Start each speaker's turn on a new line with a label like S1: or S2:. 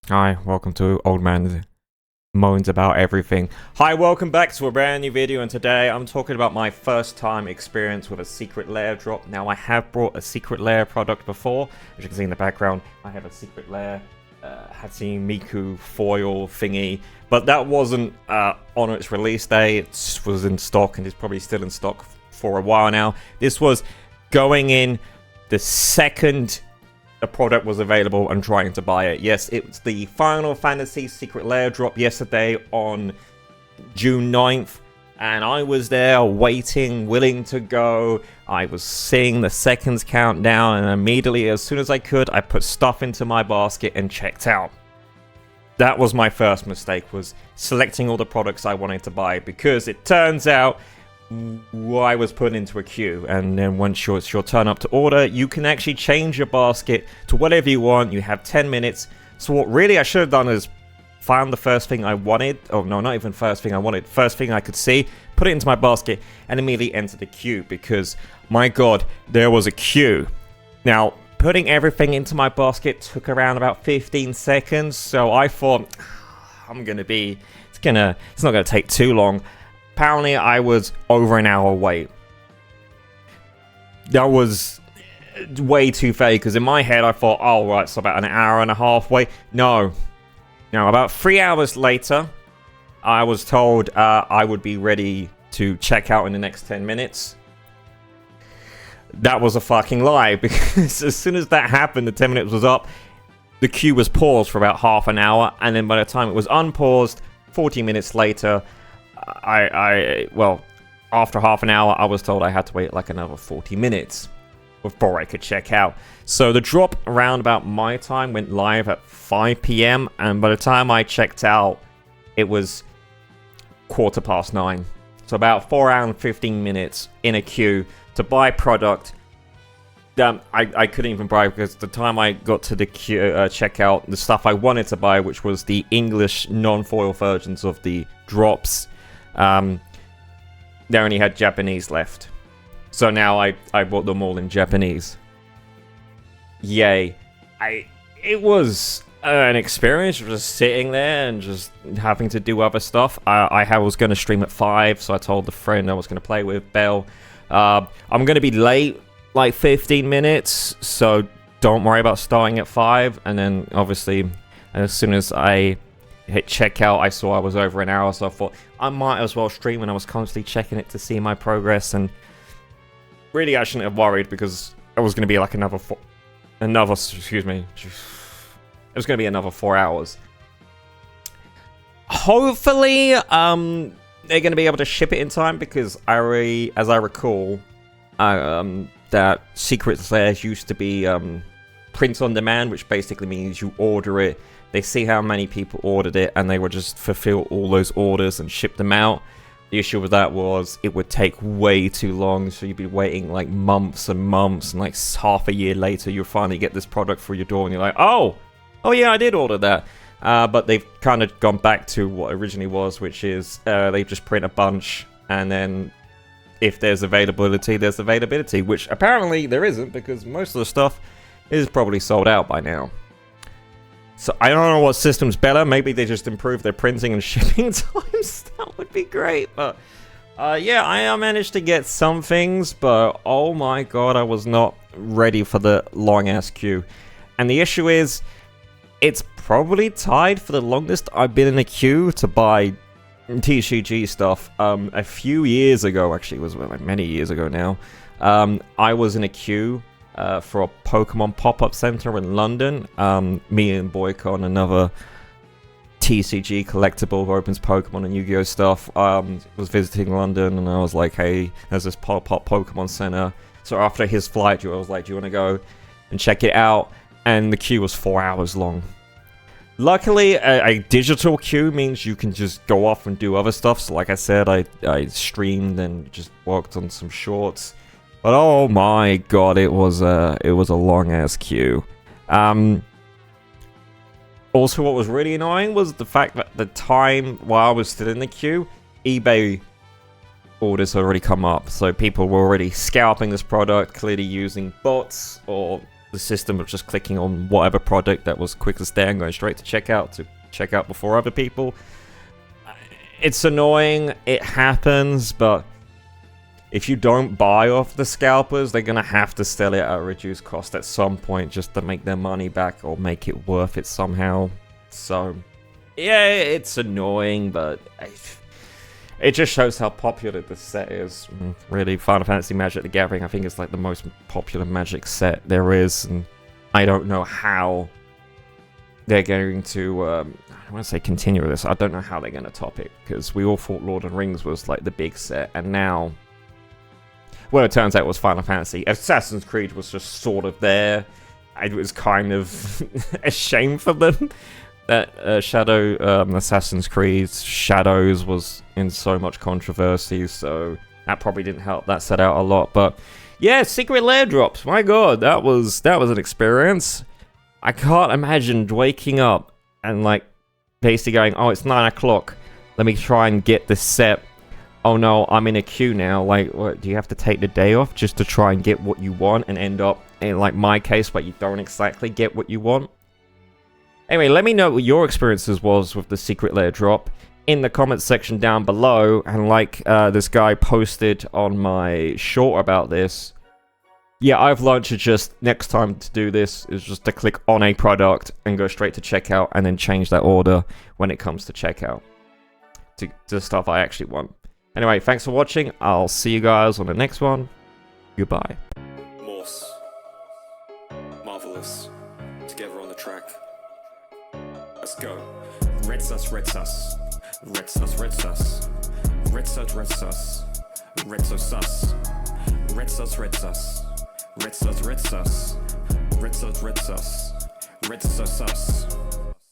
S1: Hi, welcome to Old Man Moans About Everything. Hi, welcome back to a brand new video, and today I'm talking about my first time experience with a secret lair drop. Now, I have brought a secret lair product before. As you can see in the background, I have a secret lair Hatsune Miku foil thingy, but that wasn't on its release day. It was in stock, and it's probably still in stock for a while now. This was going in the second the product was available and trying to buy it. Yes, it was the Final Fantasy Secret Lair drop yesterday on June 9th, and I was there waiting, willing to go. I was seeing the seconds count down, and immediately, as soon as I could, I put stuff into my basket and checked out. That was my first mistake, was selecting all the products I wanted to buy, because it turns out I was put into a queue, and then once it's your turn up to order, you can actually change your basket to whatever you want. You have 10 minutes. So what really I should have done is found the first thing I wanted. Oh no, not even first thing I wanted. First thing I could see, put it into my basket, and immediately enter the queue, because my god, there was a queue. Now, putting everything into my basket took around about 15 seconds, so I thought, it's not gonna take too long. Apparently, I was over an hour wait. That was way too fake, because in my head I thought, oh right, so about an hour and a half wait. No, about 3 hours later, I was told I would be ready to check out in the next 10 minutes. That was a fucking lie, because as soon as that happened, the 10 minutes was up, the queue was paused for about half an hour, and then by the time it was unpaused, 40 minutes later, after half an hour, I was told I had to wait like another 40 minutes before I could check out. So the drop around about my time went live at 5 p.m. and by the time I checked out, it was 9:15. So about 4 hours and 15 minutes in a queue to buy product. I couldn't even buy, because the time I got to the queue, check out the stuff I wanted to buy, which was the English non-foil versions of the drops, they only had Japanese left. So now I bought them all in Japanese. Yay. It was an experience just sitting there and just having to do other stuff. I was going to stream at 5, so I told the friend I was going to play with, Belle. I'm going to be late, like 15 minutes, so don't worry about starting at 5. And then, obviously, as soon as I hit checkout, I saw I was over an hour, so I thought I might as well stream, and I was constantly checking it to see my progress. And really, I shouldn't have worried, because it was going to be like it was going to be another 4 hours. Hopefully, they're going to be able to ship it in time, because as I recall, that secret lairs used to be print on demand, which basically means you order it, they see how many people ordered it, and they would just fulfill all those orders and ship them out. The issue with that was it would take way too long, so you'd be waiting like months and months, and like half a year later, you'll finally get this product through your door, and you're like, oh yeah, I did order that. But they've kind of gone back to what originally was, which is they just print a bunch, and then if there's availability, there's availability, which apparently there isn't, because most of the stuff is probably sold out by now. So I don't know what system's better. Maybe they just improved their printing and shipping times. That would be great. But yeah, I managed to get some things, but oh my god, I was not ready for the long ass queue. And the issue is, it's probably tied for the longest I've been in a queue to buy T.C.G stuff. A few years ago, actually, it was like many years ago now, I was in a queue for a Pokemon pop-up center in London. Me and Boycon, another T.C.G collectible who opens Pokemon and Yu-Gi-Oh stuff, was visiting London, and I was like, hey, there's this pop-up Pokemon center. So after his flight, I was like, do you want to go and check it out? And the queue was 4 hours long. Luckily, a digital queue means you can just go off and do other stuff. So like I said, I streamed and just worked on some shorts. But oh my god, it was a long ass queue. Also, what was really annoying was the fact that the time while I was still in the queue, eBay orders had already come up. So people were already scalping this product, clearly using bots or the system of just clicking on whatever product that was quickest there and going straight to check out before other people. It's annoying, it happens, but if you don't buy off the scalpers, they're gonna have to sell it at a reduced cost at some point just to make their money back or make it worth it somehow. So, yeah, it's annoying, but it just shows how popular this set is. Really, Final Fantasy Magic the Gathering, I think it's like the most popular Magic set there is, and I don't know how they're going to, I want to say continue with this. I don't know how they're going to top it, because we all thought Lord of the Rings was like the big set, and now, well, it turns out it was Final Fantasy. Assassin's Creed was just sort of there. It was kind of a shame for them that Assassin's Creed Shadows was in so much controversy, so that probably didn't help that set out a lot. But yeah, secret lair drops. My god, that was an experience. I can't imagine waking up and like basically going, oh, it's 9 o'clock. Let me try and get this set. Oh no, I'm in a queue now. Like, what, do you have to take the day off just to try and get what you want and end up in like my case where you don't exactly get what you want? Anyway, let me know what your experiences was with the secret lair drop in the comments section down below. And like this guy posted on my short about this, yeah, I've learned to just, next time to do this, is just to click on a product and go straight to checkout and then change that order when it comes to checkout to stuff I actually want. Anyway, thanks for watching. I'll see you guys on the next one. Goodbye.
S2: Morse. Marvelous. Together on the track. Let's go. Red sus, red sus. Red sus, red sus. Red sus, red sus. Red sus, sus. Red sus, red sus. Red sus, red sus. Red sus, red sus. Red sus, sus.